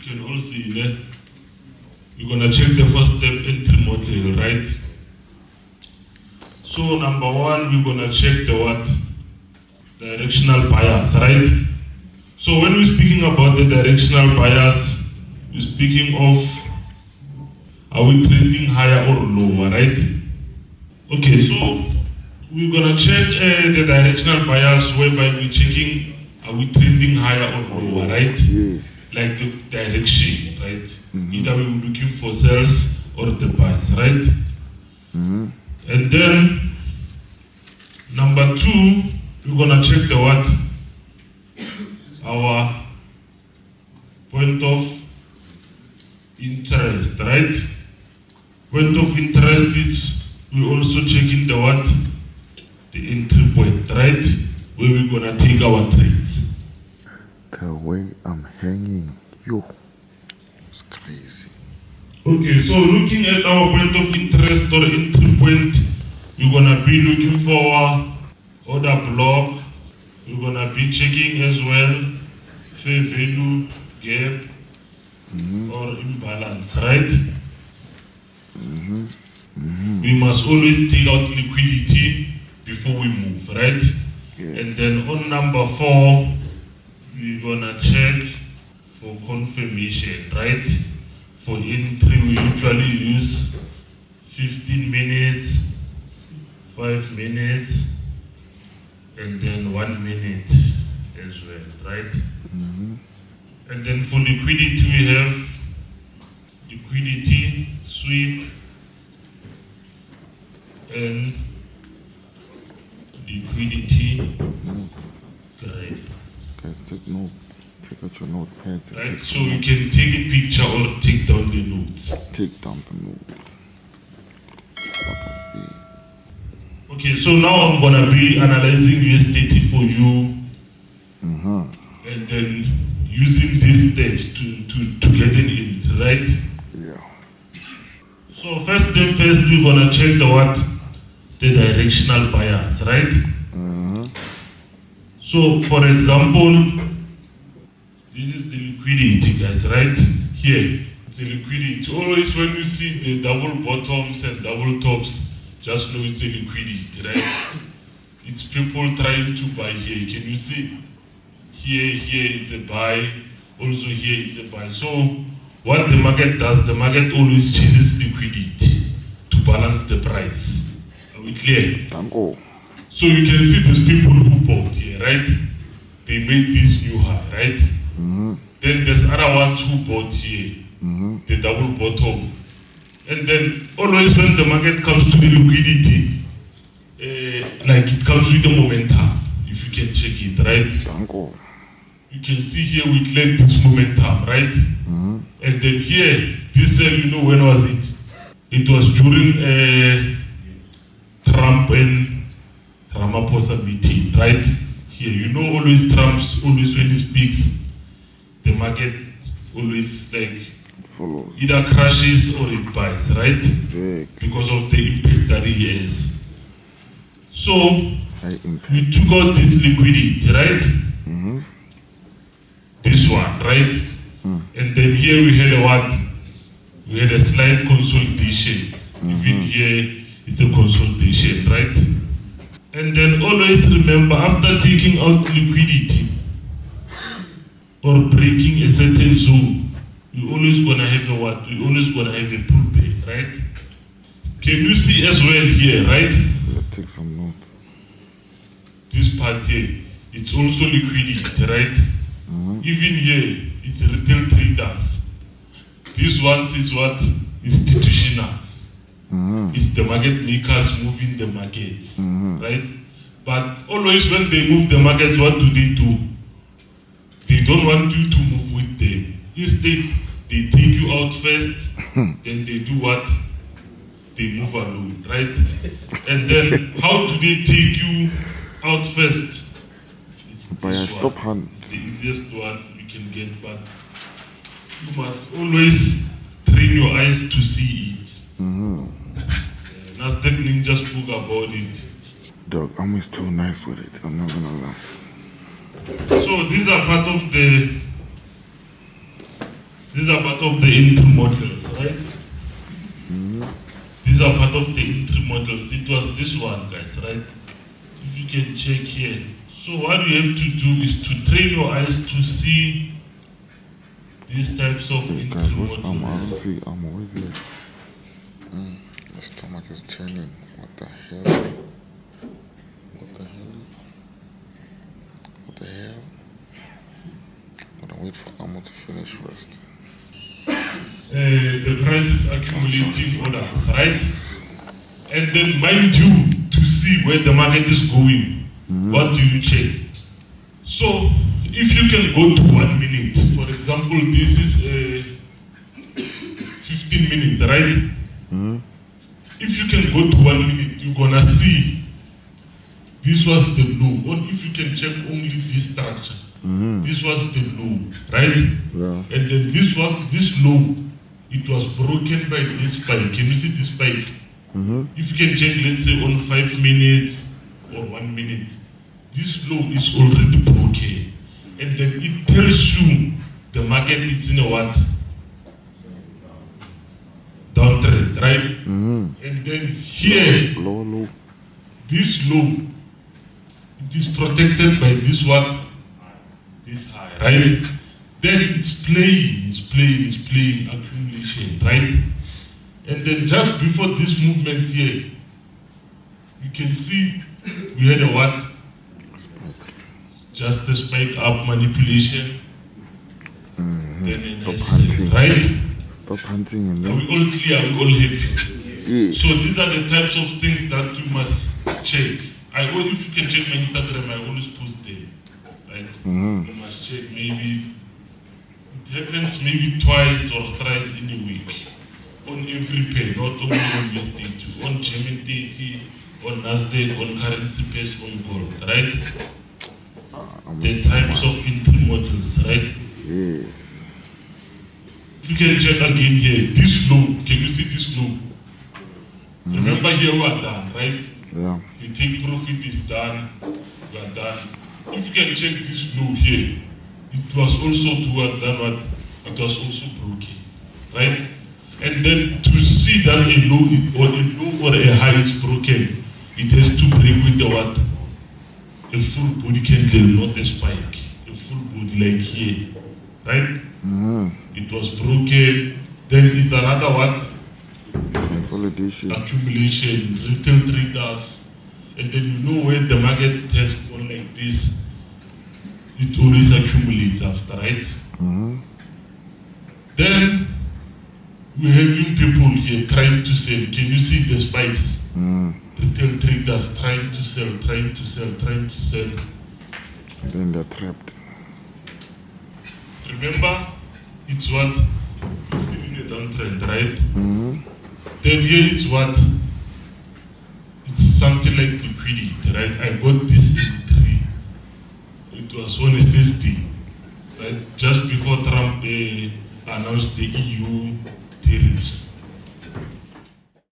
can all see there. We're gonna check the first step, entry model, right? So number one, we're gonna check the what? Directional bias, right? So when we're speaking about the directional bias, we're speaking of, are we trending higher or lower, right? Okay, so we're gonna check the directional bias whereby we're checking, are we trending higher or lower, right? Yes. Like the direction, right? Either we're looking for sales or the buys, right? And then number two, we're gonna check the what? Our point of interest, right? Point of interest is, we're also checking the what? The entry point, right? Where we're gonna take our trades. The way I'm hanging, yo, it's crazy. Okay, so looking at our point of interest or entry point, we're gonna be looking for our order block. We're gonna be checking as well fair value gap or imbalance, right? We must always take out liquidity before we move, right? Yes. And then on number four, we're gonna check for confirmation, right? For entry, we usually use 15 minutes, 5 minutes, and then 1 minute as well, right? And then for liquidity, we have liquidity, sweep, and liquidity grade. Guys, take notes. Take out your notepads. Right, so you can take a picture or take down the notes. Take down the notes. What I see. Okay, so now I'm gonna be analyzing USDT for you, and then using these steps to get an entry, right? Yeah. So first thing first, we're gonna check the what? The directional bias, right? So for example, this is the liquidity, guys, right? Here, it's the liquidity. Always when you see the double bottoms and double tops, just know it's a liquidity, right? It's people trying to buy here. Can you see? Here it's a buy. Also here it's a buy. So what the market does, the market always chases liquidity to balance the price. Are we clear? Tango. So you can see these people who bought here, right? They made this new high, right? Then there's other ones who bought here, the double bottom. And then always when the market comes to the liquidity, like it comes with the momentum, if you can check it, right? Tango. You can see here we cleared this momentum, right? And then here, this sell, you know, when was it? It was during Trump and Ramaphosa meeting, right? Here, you know, always Trump's, always when he speaks, the market always like follows. Either crashes or it buys, right? Exactly. Because of the impact that he has. So we took out this liquidity, right? This one, right? And then here we had a what? We had a slight consolidation. Even here it's a consolidation, right? And then always remember, after taking out liquidity or breaking a certain zone, you always gonna have a what? You always gonna have a pullback, right? Can you see as well here, right? Let's take some notes. This part here, it's also liquidity, right? Even here, it's retail traders. This one is what? Institutional. It's the market makers moving the markets, right? But always when they move the markets, what do? They don't want you to move with them. Instead, they take you out first, then they do what? They move alone, right? And then how do they take you out first? By a stop hand. It's the easiest one you can get, but you must always train your eyes to see it. Nasdaq Ninja spoke about it. Dog, I'm too nice with it, I'm not gonna lie. So these are part of the These are part of the entry models, right? These are part of the entry models. It was this one, guys, right? If you can check here. So what you have to do is to train your eyes to see these types of Hey, entry guys, what's I don't models. see where's it? My stomach is turning. What the hell? What the hell? What the hell? Gotta wait for Amo to finish first. The price is accumulating orders, right? And then mind you, to see where the market is going, what do you check? So, if you can go to 1 minute, for example, this is 15 minutes, right? If you can go to 1 minute, you're gonna see this was the low. Or if you can check only this structure, this was the low, right? Yeah. And then this low, it was broken by this spike. Can you see this spike? If you can check, let's say on 5 minutes or 1 minute, this low is already broken. And then it tells you the market is in a what? Downtrend, right? And then here, Low. this low, it is protected by this what? This high, right? Then it's playing accumulation, right? And then just before this movement here, you can see we had a what? Just a spike up manipulation. Then Stop a hunting. right? Stop hunting and Are then. we all clear? Are we all happy? Yes. So these are the types of things that you must check. If you can check my Instagram, I always post there. Right? You must check. Maybe it happens maybe twice or thrice in a week. On every pair, not only on USD2, on German 30, on Nasdaq, on currency pairs, on gold, right? The types of entry models, right? Yes. You can check again here. This low, can you see this low? Remember here we are done, right? Yeah. The take profit is done, we are done. If you can check this low here, it was also toward done what? It was also broken, right? And then to see that a low or a high is broken, it has to break with the what? A full body candle, not a spike. A full body like here, right? It was broken. Then it's another what? Consolidation. Accumulation, retail traders. And then you know when the market has gone like this, it always accumulates after, right? Then we're having people here trying to sell. Can you see the spikes? Retail traders trying to sell. And then they're trapped. Remember, it's what? It's still in a downtrend, right? Then here it's what? It's something like liquidity, right? I got this entry. It was on a Thursday, right? Just before Trump announced the EU tariffs.